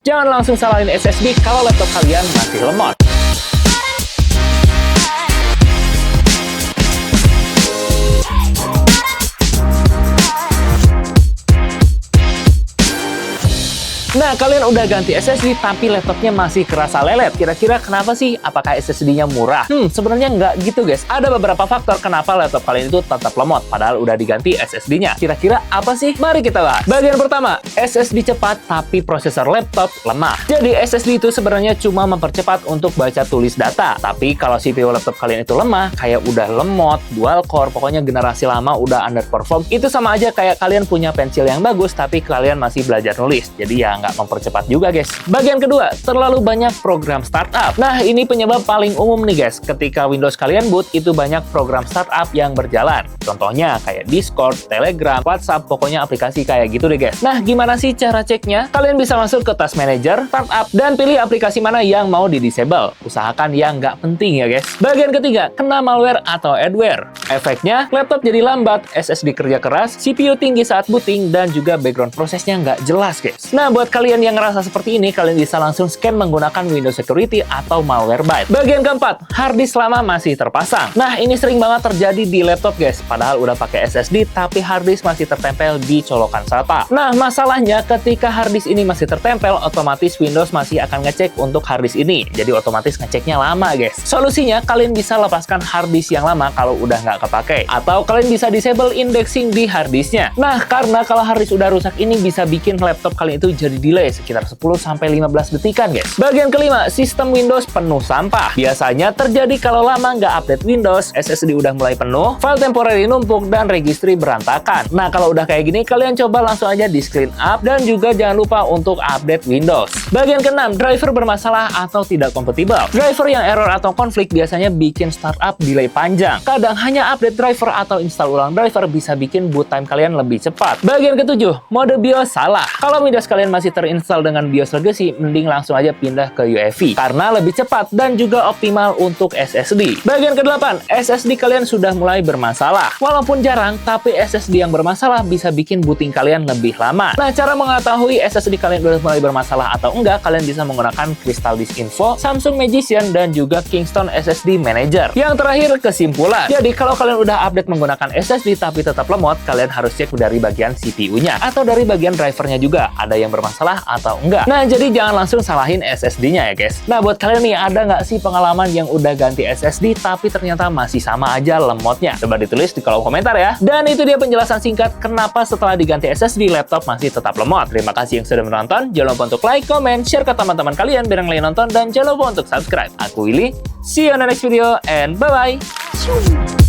Jangan langsung salahin SSD kalau laptop kalian masih lemot. Nah, kalian udah ganti SSD tapi laptopnya masih kerasa lelet. Kira-kira kenapa sih? Apakah SSD-nya murah? Sebenarnya nggak gitu guys. Ada beberapa faktor kenapa laptop kalian itu tetap lemot padahal udah diganti SSD-nya. Kira-kira apa sih? Mari kita bahas. Bagian pertama, SSD cepat tapi prosesor laptop lemah. Jadi SSD itu sebenarnya cuma mempercepat untuk baca tulis data. Tapi kalau CPU laptop kalian itu lemah, kayak udah lemot, dual core, pokoknya generasi lama udah underperform, itu sama aja kayak kalian punya pensil yang bagus tapi kalian masih belajar nulis. Jadi ya nggak mempercepat juga guys. Bagian kedua, terlalu banyak program startup. Nah, ini penyebab paling umum nih guys. Ketika Windows kalian boot, itu banyak program startup yang berjalan. Contohnya kayak Discord, Telegram, WhatsApp, pokoknya aplikasi kayak gitu deh guys. Nah, gimana sih cara ceknya? Kalian bisa masuk ke Task Manager, Startup, dan pilih aplikasi mana yang mau di-disable. Usahakan yang nggak penting ya guys. Bagian ketiga, kena malware atau adware. Efeknya, laptop jadi lambat, SSD kerja keras, CPU tinggi saat booting, dan juga background prosesnya nggak jelas guys. Nah, buat kalian yang ngerasa seperti ini, kalian bisa langsung scan menggunakan Windows Security atau Malwarebytes. Bagian keempat, harddisk lama masih terpasang. Nah, ini sering banget terjadi di laptop guys. Padahal udah pakai SSD, tapi harddisk masih tertempel di colokan SATA. Nah, masalahnya ketika harddisk ini masih tertempel, otomatis Windows masih akan ngecek untuk harddisk ini. Jadi otomatis ngeceknya lama guys. Solusinya, kalian bisa lepaskan harddisk yang lama kalau udah nggak kepake. Atau kalian bisa disable indexing di harddisknya. Nah, karena kalau harddisk udah rusak ini bisa bikin laptop kalian itu jadi delay sekitar 10-15 detikan guys. Bagian kelima, sistem Windows penuh sampah. Biasanya terjadi kalau lama nggak update Windows, SSD udah mulai penuh, file temporary numpuk, dan registry berantakan. Nah, kalau udah kayak gini, kalian coba langsung aja di clean up, dan juga jangan lupa untuk update Windows. Bagian keenam, driver bermasalah atau tidak kompatibel. Driver yang error atau konflik biasanya bikin startup delay panjang. Kadang hanya update driver atau install ulang driver bisa bikin boot time kalian lebih cepat. Bagian ketujuh, mode BIOS salah. Kalau Windows kalian masih terinstall dengan BIOS legacy, mending langsung aja pindah ke UEFI karena lebih cepat dan juga optimal untuk SSD. Bagian ke-8, SSD kalian sudah mulai bermasalah. Walaupun jarang, tapi SSD yang bermasalah bisa bikin booting kalian lebih lama. Nah, cara mengetahui SSD kalian sudah mulai bermasalah atau enggak, kalian bisa menggunakan Crystal Disk Info, Samsung Magician, dan juga Kingston SSD Manager. Yang terakhir, kesimpulan. Jadi, kalau kalian udah update menggunakan SSD tapi tetap lemot, kalian harus cek dari bagian CPU-nya atau dari bagian drivernya juga, ada yang bermasalah atau enggak. Nah, jadi jangan langsung salahin SSD-nya ya guys. Nah, buat kalian nih, ada nggak sih pengalaman yang udah ganti SSD tapi ternyata masih sama aja lemotnya? Coba ditulis di kolom komentar ya. Dan itu dia penjelasan singkat kenapa setelah diganti SSD laptop masih tetap lemot. Terima kasih yang sudah menonton. Jangan lupa untuk like, comment, share ke teman-teman kalian biar yang lain nonton, dan jangan lupa untuk subscribe. Aku Willy, see you on the next video and bye-bye.